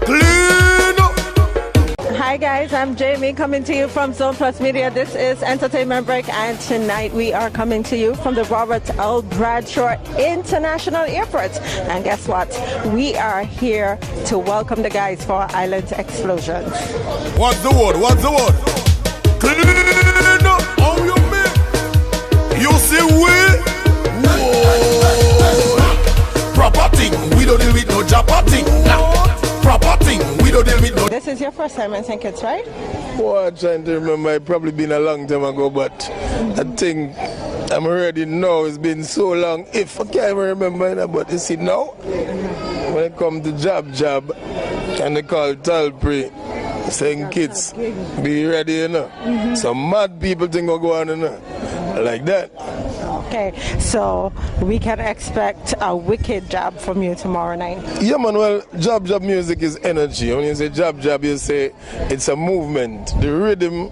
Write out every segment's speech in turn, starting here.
Clean up. Hi guys, I'm Jamie coming to you from Zone Plus Media. This is Entertainment Break, and tonight we are coming to you from the Robert L. Bradshaw International Airport. And guess what? We are here to welcome the guys for Island Explosions. What's the word? What's the word? Clean up. How you mean? You see we? Whoa. Proper thing. We don't deal with no jabber thing. Nah. Proper thing. We don't deal with no. This is your first time in St. Kitts, right? Oh, I'm trying to remember. It probably been a long time ago, but I think I'm ready now. It's been so long. If I can't even remember that, but you see now, when it comes to Jab, and they call Talpre, St. Kitts, be ready, you know. Some mad people think will go on, you know, like that. Okay, so we can expect a wicked job from you tomorrow night. Yeah, man, well, Jab music is energy. When you say Jab, you say it's a movement. The rhythm,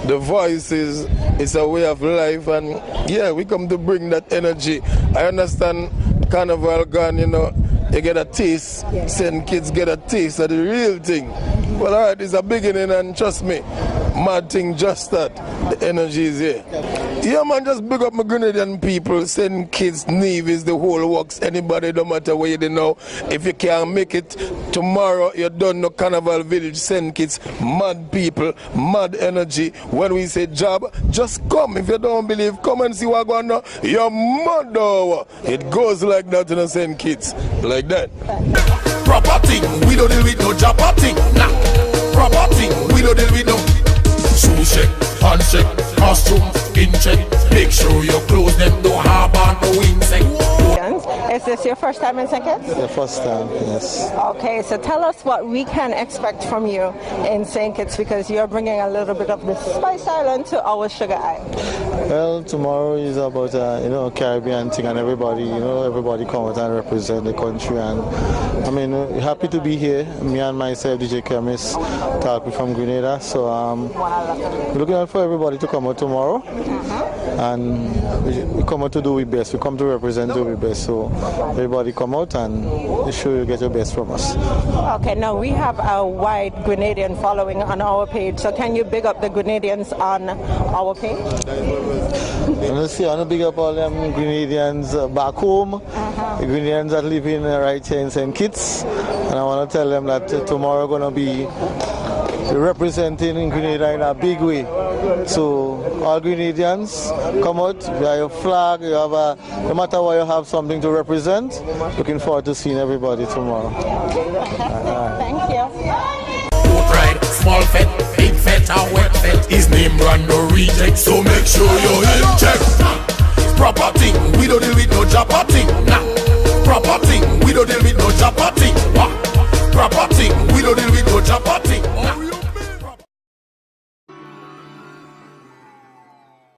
the voices, it's a way of life. And yeah, we come to bring that energy. I understand Carnival gone, you know, you get a taste. St. Kitts get a taste of the real thing. Well, all right, it's a beginning, and trust me, mad thing just that. The energy is here. Yeah, man, just big up my Grenadian people. St. Kitts, Nevis, the whole works. Anybody, no matter where you know. If you can't make it tomorrow, you don't know Carnival Village, St. Kitts. Mad people, mad energy. When we say job, just come. If you don't believe, come and see what going on. Your mother. It goes like that in St. Kitts. Like that. Proper thing. We don't deal with no jabber thing. Nah. Proper thing. We don't deal with no shoe check, handshake, costume, in check. Make sure your clothes them don't harbor no insect. Is this your first time in St. Kitts? The first time, yes. Okay, so tell us what we can expect from you in St. Kitts, because you're bringing a little bit of the Spice Island to our Sugar Island. Well, tomorrow is about Caribbean thing, and everybody come out and represent the country. And I mean, happy to be here. Me and myself, DJ Chemist, Talpre from Grenada. So we're looking out for everybody to come out tomorrow. And we come out to do our best. We come to represent do our best. So everybody come out and make sure you get your best from us. Okay, now we have a wide Grenadian following on our page. So can you big up the Grenadians on our page? I want to big up all them Grenadians back home, the Grenadians that live in right here in St. Kitts. And I want to tell them that tomorrow going to be representing Grenada in a big way. So all Grenadians, come out, you have your flag, you have no matter what, you have something to represent. Looking forward to seeing everybody tomorrow. Thank you. Pride, small fat, big fat, and wet fat. His name run no reject, so make sure you're in check. Proper thing, we don't deal with no jabber thing. Nah. Proper thing, we don't deal with no jabber thing. Proper thing,